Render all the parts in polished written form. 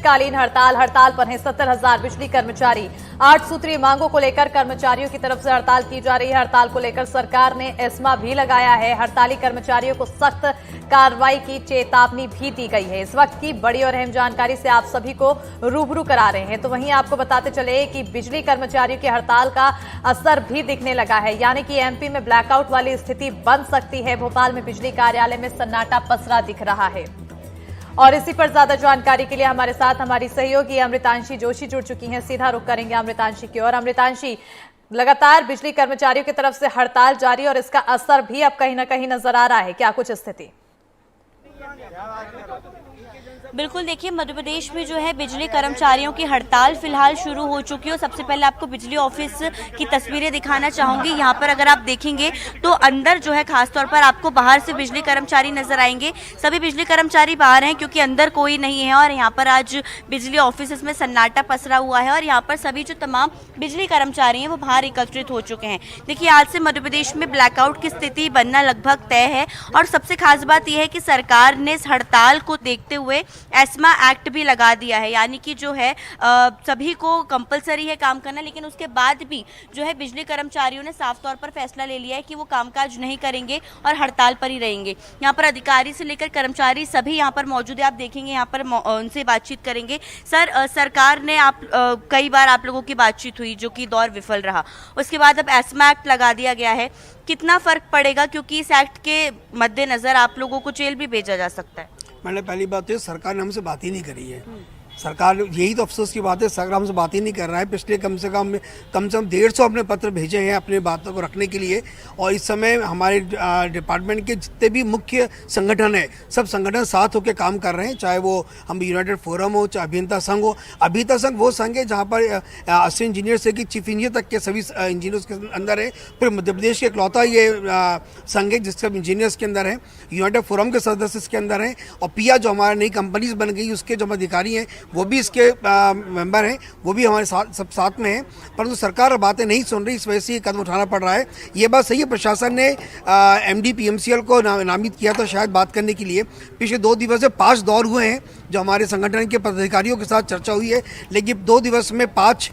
अनिश्चितकालीन हड़ताल पर हैं 70,000 बिजली कर्मचारी। 8 सूत्रीय मांगों को लेकर कर्मचारियों की तरफ से हड़ताल की जा रही है। हड़ताल को लेकर सरकार ने एस्मा भी लगाया है। हड़ताली कर्मचारियों को सख्त कार्रवाई की चेतावनी भी दी गई है। इस वक्त की बड़ी और अहम जानकारी से आप सभी को रूबरू करा रहे हैं। तो वहीं आपको बताते चले कि बिजली कर्मचारियों की हड़ताल का असर भी दिखने लगा है, यानी कि एमपी में ब्लैकआउट वाली स्थिति बन सकती है। भोपाल में बिजली कार्यालय में सन्नाटा पसरा दिख रहा है। और इसी पर ज्यादा जानकारी के लिए हमारे साथ हमारी सहयोगी अमृतांशी जोशी जुड़ चुकी हैं। सीधा रुख करेंगे अमृतांशी की ओर। अमृतांशी, लगातार बिजली कर्मचारियों की तरफ से हड़ताल जारी और इसका असर भी अब कहीं ना कहीं नजर आ रहा है, क्या कुछ स्थिति? बिल्कुल, देखिए मध्य प्रदेश में जो है बिजली कर्मचारियों की हड़ताल फिलहाल शुरू हो चुकी है। सबसे पहले आपको बिजली ऑफिस की तस्वीरें दिखाना चाहूंगी। यहाँ पर अगर आप देखेंगे तो अंदर जो है खासतौर पर आपको बाहर से बिजली कर्मचारी नजर आएंगे। सभी बिजली कर्मचारी बाहर हैं क्योंकि अंदर कोई नहीं है और यहाँ पर आज बिजली ऑफिस में सन्नाटा पसरा हुआ है और यहाँ पर सभी जो तमाम बिजली कर्मचारी हैं वो बाहर एकत्रित हो चुके हैं। देखिए, आज से मध्य प्रदेश में ब्लैकआउट की स्थिति बनना लगभग तय है और सबसे खास बात यह है कि सरकार ने इस हड़ताल को देखते हुए एस्मा एक्ट भी लगा दिया है, यानी कि जो है सभी को कंपलसरी है काम करना, लेकिन उसके बाद भी जो है बिजली कर्मचारियों ने साफ तौर पर फैसला ले लिया है कि वो कामकाज नहीं करेंगे और हड़ताल पर ही रहेंगे। यहाँ पर अधिकारी से लेकर कर्मचारी सभी यहाँ पर मौजूद है। आप देखेंगे यहाँ पर उनसे बातचीत करेंगे। सर, सरकार ने कई बार आप लोगों की बातचीत हुई जो कि दौर विफल रहा, उसके बाद अब एस्मा एक्ट लगा दिया गया है। कितना फर्क पड़ेगा, क्योंकि इस एक्ट के मद्देनजर आप लोगों को जेल भी भेजा जा सकता है? मैंने पहली बात तो सरकार ने हमसे बात ही नहीं करी है। सरकार, यही तो अफसोस की बात है, सरकार हमसे बात ही नहीं कर रहा है। पिछले कम से कम 150 अपने पत्र भेजे हैं अपने बातों को रखने के लिए। और इस समय हमारे डिपार्टमेंट के जितने भी मुख्य संगठन हैं, सब संगठन साथ होकर काम कर रहे हैं, चाहे वो हम यूनाइटेड फोरम हो, चाहे अभियंता संघ हो। अभियंता संघ वो संघ है जहाँ पर असिस्टेंट इंजीनियर से कि चीफ इंजीनियर तक के सभी इंजीनियर्स के अंदर है। फिर मध्य प्रदेश के इकलौता ये संघ है जिसके इंजीनियर्स के अंदर है। यूनाइटेड फोरम के सदस्य इसके अंदर हैं और पिया जो हमारे नई कंपनीज बन गई उसके जो अधिकारी हैं वो भी इसके मेंबर हैं, वो भी हमारे साथ सब साथ में हैं। परंतु सरकार बातें नहीं सुन रही, इस वजह से ये कदम उठाना पड़ रहा है। ये बात सही है, प्रशासन ने एमडी पीएमसीएल को नामित किया था शायद बात करने के लिए। पिछले 2 दिवस से 5 दौर हुए हैं जो हमारे संगठन के पदाधिकारियों के साथ चर्चा हुई है, लेकिन 2 दिवस में 5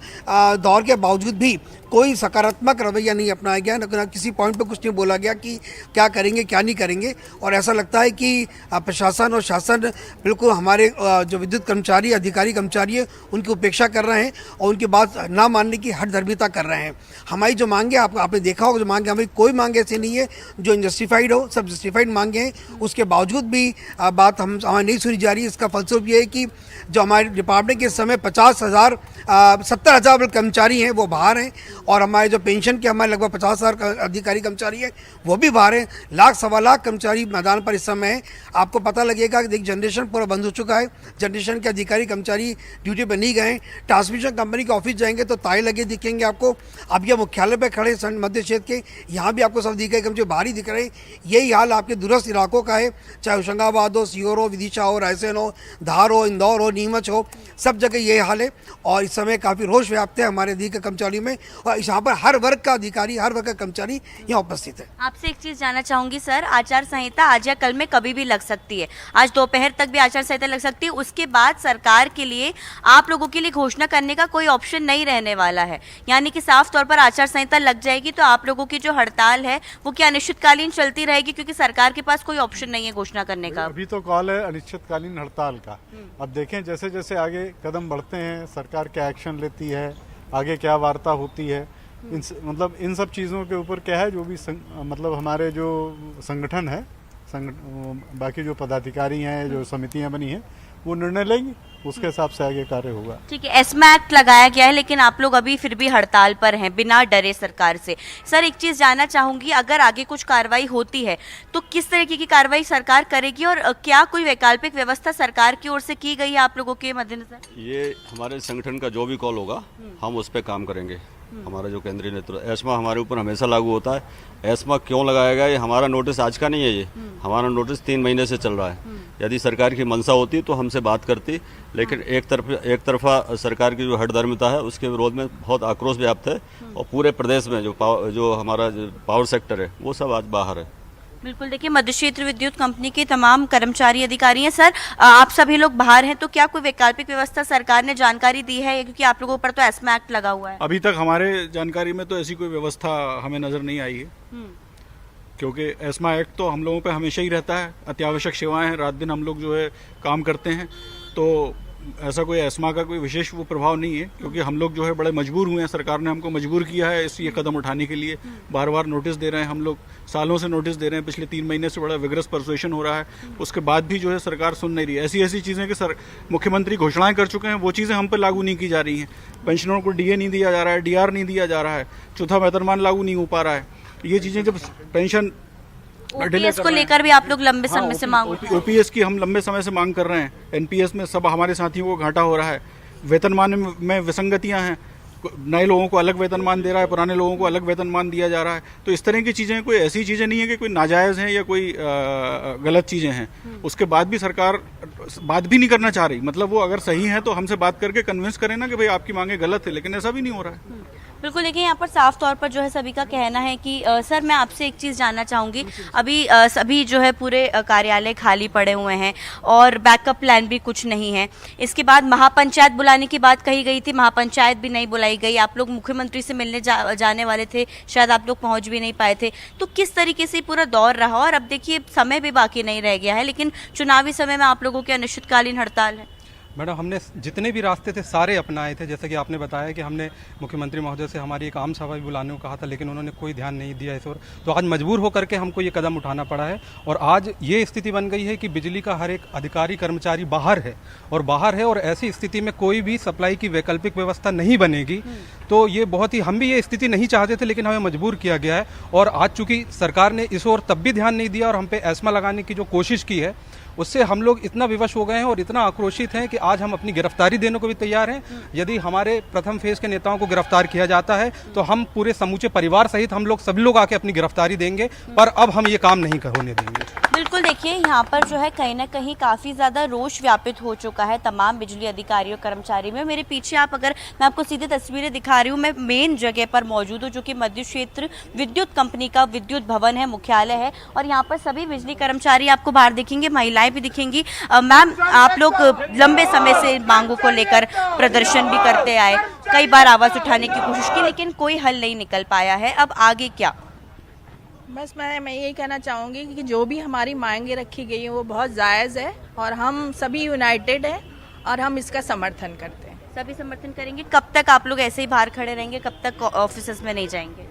दौर के बावजूद भी कोई सकारात्मक रवैया नहीं अपनाया गया। न किसी पॉइंट पे कुछ नहीं बोला गया कि क्या करेंगे क्या नहीं करेंगे। और ऐसा लगता है कि प्रशासन और शासन बिल्कुल हमारे जो विद्युत कर्मचारी अधिकारी कर्मचारी है उनकी उपेक्षा कर रहे हैं और उनकी बात ना मानने की हठधर्मिता कर रहे हैं। हमारी जो मांगे आपने देखा होगा, जो मांगे हमारी कोई मांगे ऐसी नहीं है जो इनजस्टिफाइड हो, सब जस्टिफाइड मांगे हैं। उसके बावजूद भी बात हमारी नहीं सुनी जा रही है। इसका फलस्वरूप ये है कि जो हमारे डिपार्टमेंट के समय 70,000 कर्मचारी हैं वो बाहर हैं और हमारे जो पेंशन के हमारे लगभग 50,000 अधिकारी कर्मचारी हैं वो भी बाहर हैं। 1 सवा लाख कर्मचारी मैदान पर इस समय है। आपको पता लगेगा कि जनरेशन पूरा बंद हो चुका है। जनरेशन के अधिकारी कर्मचारी ड्यूटी पर नहीं गए। ट्रांसमिशन कंपनी के ऑफिस जाएंगे तो ताले लगे दिखेंगे आपको। अब ये मुख्यालय पर खड़े मध्य क्षेत्र के, यहाँ भी आपको सब दिखेगा, कर्मचारी बाहर ही दिख रहे हैं। यही हाल आपके दूरस्थ इलाकों का है, चाहे होशंगाबाद हो, सीहोर हो, विदिशा हो, रायसेन हो, धार हो, इंदौर हो, नीमच हो, सब जगह ये हाल है। और इस समय काफ़ी रोष व्याप्त है हमारे अधिकारी कर्मचारियों में और यहाँ पर हर वर्ग का अधिकारी, हर वर्ग का कर्मचारी यहाँ उपस्थित है। आपसे एक चीज जानना चाहूंगी सर, आचार संहिता आज या कल में कभी भी लग सकती है, आज दोपहर तक भी आचार संहिता लग सकती है। उसके बाद सरकार के लिए, आप लोगों के लिए घोषणा करने का कोई ऑप्शन नहीं रहने वाला है, यानी कि साफ तौर पर आचार संहिता लग जाएगी तो आप लोगों की जो हड़ताल है वो क्या अनिश्चितकालीन चलती रहेगी, क्योंकि सरकार के पास कोई ऑप्शन नहीं है घोषणा करने का? अभी तो कॉल है अनिश्चितकालीन हड़ताल का। अब देखें जैसे जैसे आगे कदम बढ़ते हैं, सरकार क्या एक्शन लेती है, आगे क्या वार्ता होती है, इन सब चीज़ों के ऊपर क्या है, जो भी मतलब हमारे जो संगठन है, बाकी जो पदाधिकारी हैं, जो समितियां बनी हैं, वो निर्णय लेंगी, उसके हिसाब से आगे कार्य होगा। ठीक है, एस्मा एक्ट लगाया गया है लेकिन आप लोग अभी फिर भी हड़ताल पर हैं बिना डरे सरकार से। सर, एक चीज जानना चाहूंगी, अगर आगे कुछ कार्रवाई होती है तो किस तरीके की कार्रवाई सरकार करेगी और क्या कोई वैकल्पिक व्यवस्था सरकार की ओर से की गई है आप लोगों के मद्देनजर? ये हमारे संगठन का जो भी कॉल होगा हम उस पर काम करेंगे। हमारा जो केंद्रीय नेतृत्व, एस्मा हमारे ऊपर हमेशा लागू होता है। एस्मा क्यों लगाया गया, ये हमारा नोटिस आज का नहीं है, ये हमारा नोटिस 3 महीने से चल रहा है। यदि सरकार की मंशा होती तो हमसे बात करती, लेकिन एक तरफा सरकार की जो हठधर्मिता है उसके विरोध में बहुत आक्रोश व्याप्त है और पूरे प्रदेश में जो हमारा पावर सेक्टर है वो सब आज बाहर है। बिल्कुल, देखिए मध्य क्षेत्र विद्युत कंपनी के तमाम कर्मचारी अधिकारी हैं। सर, आप सभी लोग बाहर हैं, तो क्या कोई वैकल्पिक व्यवस्था सरकार ने जानकारी दी है, क्योंकि आप लोगों पर तो एस्मा एक्ट लगा हुआ है? अभी तक हमारे जानकारी में तो ऐसी कोई व्यवस्था हमें नज़र नहीं आई है, क्योंकि एस्मा एक्ट तो हम लोगों पे हमेशा ही रहता है। अत्यावश्यक सेवाएं हैं, रात दिन हम लोग जो है काम करते हैं, तो ऐसा कोई एस्मा का कोई विशेष वो प्रभाव नहीं है, क्योंकि हम लोग जो है बड़े मजबूर हुए हैं। सरकार ने हमको मजबूर किया है ये कदम उठाने के लिए। बार बार नोटिस दे रहे हैं, हम लोग सालों से नोटिस दे रहे हैं, पिछले 3 महीने से बड़ा विग्रस परसुएशन हो रहा है, उसके बाद भी जो है सरकार सुन नहीं रही है। ऐसी चीज़ें कि मुख्यमंत्री घोषणाएं कर चुके हैं, वो चीज़ें हम पर लागू नहीं की जा रही हैं। पेंशनरों को डीए नहीं दिया जा रहा है, डीआर नहीं दिया जा रहा है, चौथा वेतनमान लागू नहीं हो पा रहा है। ये चीज़ें जब पेंशन ओपीएस को लेकर भी आप लोग लंबे समय से मांग ओपीएस की हम लंबे समय से मांग कर रहे हैं। एनपीएस में सब हमारे साथियों को घाटा हो रहा है, वेतनमान में विसंगतियां हैं, नए लोगों को अलग वेतनमान दे रहा है, पुराने लोगों को अलग वेतनमान दिया जा रहा है। तो इस तरह की चीज़ें कोई ऐसी चीज़ें नहीं है कि कोई नाजायज़ हैं या कोई गलत चीज़ें हैं। उसके बाद भी सरकार बात भी नहीं करना चाह रही। मतलब वो अगर सही है तो हमसे बात करके कन्विंस करें ना कि भाई आपकी मांगे गलत है, लेकिन ऐसा भी नहीं हो रहा है। बिल्कुल, देखिए यहाँ पर साफ तौर पर जो है सभी का कहना है कि सर, मैं आपसे एक चीज़ जानना चाहूँगी। अभी सभी जो है पूरे कार्यालय खाली पड़े हुए हैं और बैकअप प्लान भी कुछ नहीं है। इसके बाद महापंचायत बुलाने की बात कही गई थी, महापंचायत भी नहीं बुलाई गई। आप लोग मुख्यमंत्री से मिलने जाने वाले थे, शायद आप लोग पहुँच भी नहीं पाए थे। तो किस तरीके से पूरा दौर रहा? और अब देखिए समय भी बाकी नहीं रह गया है, लेकिन चुनावी समय में आप लोगों की अनिश्चितकालीन हड़ताल है। मैडम, हमने जितने भी रास्ते थे सारे अपनाए थे। जैसे कि आपने बताया कि हमने मुख्यमंत्री महोदय से हमारी एक आम सभा भी बुलाने को कहा था, लेकिन उन्होंने कोई ध्यान नहीं दिया इस ओर। तो आज मजबूर होकर के हमको ये कदम उठाना पड़ा है। और आज ये स्थिति बन गई है कि बिजली का हर एक अधिकारी कर्मचारी बाहर है, और ऐसी स्थिति में कोई भी सप्लाई की वैकल्पिक व्यवस्था नहीं बनेगी। तो ये बहुत ही, हम भी ये स्थिति नहीं चाहते थे, लेकिन हमें मजबूर किया गया है। और आज चूंकि सरकार ने इस ओर तब भी ध्यान नहीं दिया और हम पे एस्मा लगाने की जो कोशिश की है, उससे हम लोग इतना विवश हो गए हैं और इतना आक्रोशित हैं कि आज हम अपनी गिरफ्तारी देने को भी तैयार हैं। यदि हमारे प्रथम फेज के नेताओं को गिरफ्तार किया जाता है तो हम पूरे समूचे परिवार सहित हम लोग सभी लोग आके अपनी गिरफ्तारी देंगे, पर अब हम ये काम नहीं होने देंगे। बिल्कुल, देखिए यहाँ पर जो है कहीं ना कहीं काफ़ी ज़्यादा रोष व्यापित हो चुका है तमाम बिजली अधिकारियों कर्मचारी में। मेरे पीछे मैं आपको सीधे तस्वीरें दिखा रही हूँ। मैं मेन जगह पर मौजूद हूँ, जो कि मध्य क्षेत्र विद्युत कंपनी का विद्युत भवन है, मुख्यालय है। और यहाँ पर सभी बिजली कर्मचारी आपको बाहर दिखेंगे, महिलाएं भी दिखेंगी। मैम, आप लोग लंबे समय से मांगों को लेकर प्रदर्शन भी करते आए, कई बार आवाज़ उठाने की कोशिश की, लेकिन कोई हल नहीं निकल पाया है। अब आगे क्या? बस मैं यही कहना चाहूँगी कि जो भी हमारी मांगे रखी गई हैं वो बहुत जायज़ है और हम सभी यूनाइटेड हैं और हम इसका समर्थन करते हैं। सभी समर्थन करेंगे। कब तक आप लोग ऐसे ही बाहर खड़े रहेंगे? कब तक ऑफिस में नहीं जाएंगे?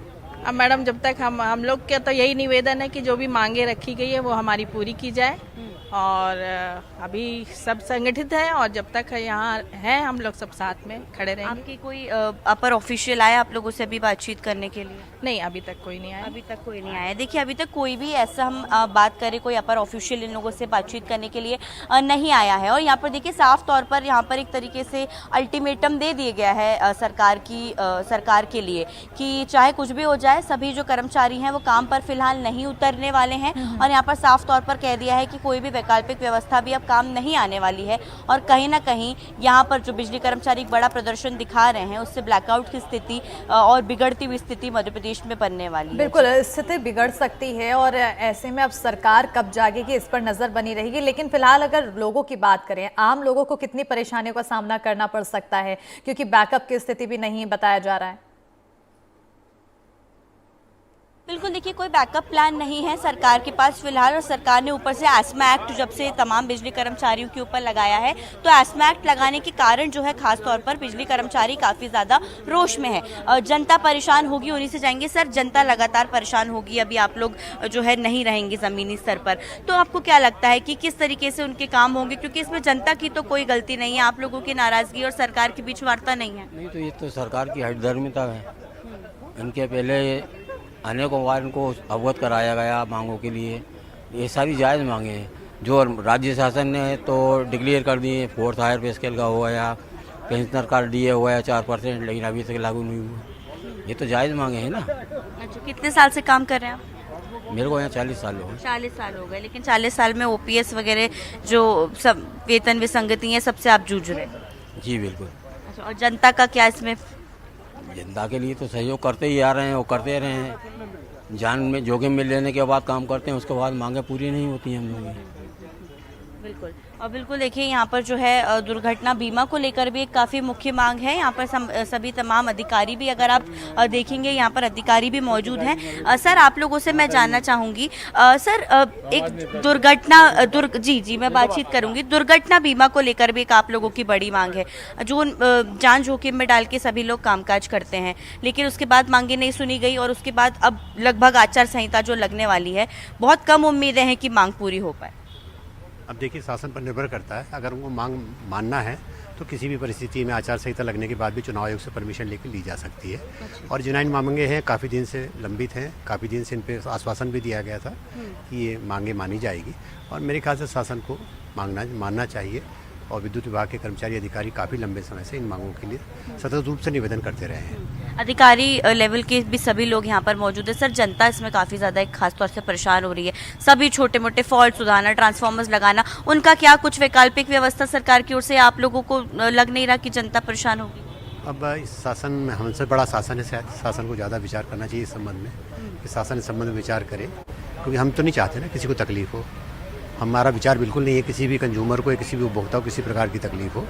अब मैडम, जब तक हम लोग का तो यही निवेदन है कि जो भी मांगे रखी गई है वो हमारी पूरी की जाए। और अभी सब संगठित है और जब तक यहाँ हैं हम लोग सब साथ में खड़े रहेंगे। आपकी कोई अपर ऑफिशियल आया आप लोगों से भी बातचीत करने के लिए? नहीं, अभी तक कोई नहीं आया। अभी तक कोई नहीं आया। देखिए, अभी तक कोई भी ऐसा हम बात करें, कोई अपर ऑफिशियल इन लोगों से बातचीत करने के लिए नहीं आया है। और यहाँ पर देखिए साफ तौर पर यहाँ पर एक तरीके से अल्टीमेटम दे दिया गया है सरकार के लिए कि चाहे कुछ भी हो जाए, सभी जो कर्मचारी हैं वो काम पर फिलहाल नहीं उतरने वाले हैं। और यहाँ पर साफ तौर पर कह दिया है कि कोई भी वैकल्पिक व्यवस्था भी अब काम नहीं आने वाली है। और कहीं ना कहीं यहाँ पर जो बिजली कर्मचारी एक बड़ा प्रदर्शन दिखा रहे हैं, उससे ब्लैकआउट की स्थिति और बिगड़ती हुई स्थिति मध्य प्रदेश में बनने वाली है। बिल्कुल, स्थिति बिगड़ सकती है और ऐसे में अब सरकार कब जागेगी इस पर नजर बनी रहेगी। लेकिन फिलहाल अगर लोगों की बात करें, आम लोगों को कितनी परेशानियों का सामना करना पड़ सकता है, क्योंकि बैकअप की स्थिति भी नहीं बताया जा रहा है। बिल्कुल, देखिए कोई बैकअप प्लान नहीं है सरकार के पास फिलहाल। और सरकार ने ऊपर से एस्मा एक्ट जब से तमाम बिजली कर्मचारियों के ऊपर लगाया है, तो एस्मा एक्ट लगाने के कारण जो है खास तौर पर बिजली कर्मचारी काफ़ी ज़्यादा रोष में है। जनता परेशान होगी, उन्हीं से जाएंगे। सर, जनता लगातार परेशान होगी, अभी आप लोग जो है नहीं रहेंगे ज़मीनी स्तर पर, तो आपको क्या लगता है कि किस तरीके से उनके काम होंगे? क्योंकि इसमें जनता की तो कोई गलती नहीं है, आप लोगों की नाराज़गी और सरकार के बीच वार्ता नहीं है। नहीं, तो ये तो सरकार की हठधर्मिता है। इनके पहले अनेकों बार इनको अवगत कराया गया मांगों के लिए। ये सारी जायज़ मांगे हैं जो राज्य शासन ने तो डिक्लेयर कर दिए। 4th हायर पे स्केल का हो गया, पेंशनर का डीए हो गया 4%, लेकिन अभी तक लागू नहीं हुआ। ये तो जायज़ मांगे हैं ना। अच्छा, कितने साल से काम कर रहे हैं आप? मेरे को यहाँ 40 साल हो गए। 40 साल हो गए, लेकिन 40 साल में ओपीएस वगैरह जो सब वेतन विसंगति है, सबसे आप जूझ रहे हैं? जी बिल्कुल। अच्छा, और जनता का क्या इसमें? जनता के लिए तो सहयोग करते ही आ रहे हैं और करते रहे हैं। जान में जोखिम में लेने के बाद काम करते हैं, उसके बाद मांगे पूरी नहीं होती हैं हम लोगों की। बिल्कुल। और बिल्कुल देखिए यहाँ पर जो है दुर्घटना बीमा को लेकर भी एक काफ़ी मुख्य मांग है। यहाँ पर सभी तमाम अधिकारी भी, अगर आप देखेंगे यहाँ पर अधिकारी भी मौजूद हैं। सर, आप लोगों से मैं जानना चाहूँगी, सर एक दुर्घटना जी मैं बातचीत करूँगी। दुर्घटना बीमा को लेकर भी एक आप लोगों की बड़ी मांग है, जो जान जोखिम में डाल के सभी लोग कामकाज करते हैं, लेकिन उसके बाद मांगे नहीं सुनी गई और उसके बाद अब लगभग आचार संहिता जो लगने वाली है, बहुत कम उम्मीदें हैं कि मांग पूरी हो पाए। अब देखिए, शासन पर निर्भर करता है। अगर उनको मांग मानना है तो किसी भी परिस्थिति में आचार संहिता लगने के बाद भी चुनाव आयोग से परमिशन लेकर ली जा सकती है। और जिन मांगे हैं काफ़ी दिन से लंबित हैं, काफ़ी दिन से इन पर आश्वासन भी दिया गया था कि ये मांगे मानी जाएगी, और मेरे ख्याल से शासन को मानना चाहिए। और विद्युत विभाग के कर्मचारी अधिकारी काफ़ी लंबे समय से इन मांगों के लिए सतत रूप से निवेदन करते रहे हैं। अधिकारी लेवल के भी सभी लोग यहाँ पर मौजूद है। सर, जनता इसमें काफ़ी ज़्यादा एक खास तौर से परेशान हो रही है। सभी छोटे मोटे फॉल्ट सुधारना, ट्रांसफार्मर्स लगाना, उनका क्या कुछ वैकल्पिक व्यवस्था सरकार की ओर से आप लोगों को लग नहीं रहा कि जनता परेशान होगी? अब इस शासन में हमसे बड़ा शासन है, शायद शासन को ज़्यादा विचार करना चाहिए इस संबंध में, कि शासन इस संबंध में विचार करे, क्योंकि हम तो नहीं चाहते ना किसी को तकलीफ हो। हमारा विचार बिल्कुल नहीं है किसी भी कंज्यूमर को या किसी भी उपभोक्ता को किसी प्रकार की तकलीफ हो,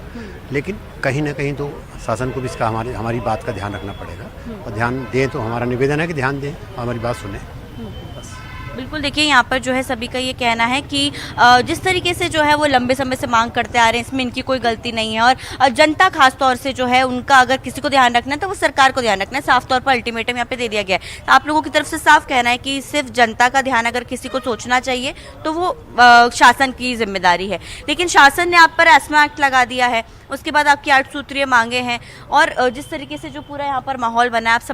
लेकिन कहीं ना कहीं तो शासन को भी इसका हमारी बात का ध्यान रखना पड़ेगा, और ध्यान दें तो हमारा निवेदन है कि ध्यान दें, हमारी बात सुने। बिल्कुल देखिए, यहाँ पर जो है सभी का ये कहना है कि जिस तरीके से जो है वो लंबे समय से मांग करते आ रहे हैं, इसमें इनकी कोई गलती नहीं है, और जनता खास तौर से जो है उनका अगर किसी को ध्यान रखना है तो वो सरकार को ध्यान रखना है। साफ तौर पर अल्टीमेटम यहाँ पे दे दिया गया है। तो आप लोगों की तरफ से साफ कहना है कि सिर्फ जनता का ध्यान अगर किसी को सोचना चाहिए तो वो शासन की जिम्मेदारी है। लेकिन शासन ने आप पर एस्मा एक्ट लगा दिया है, उसके बाद आपकी 8 सूत्रीय मांगे हैं, और जिस तरीके से जो पूरा यहाँ पर माहौल बना है, आप सब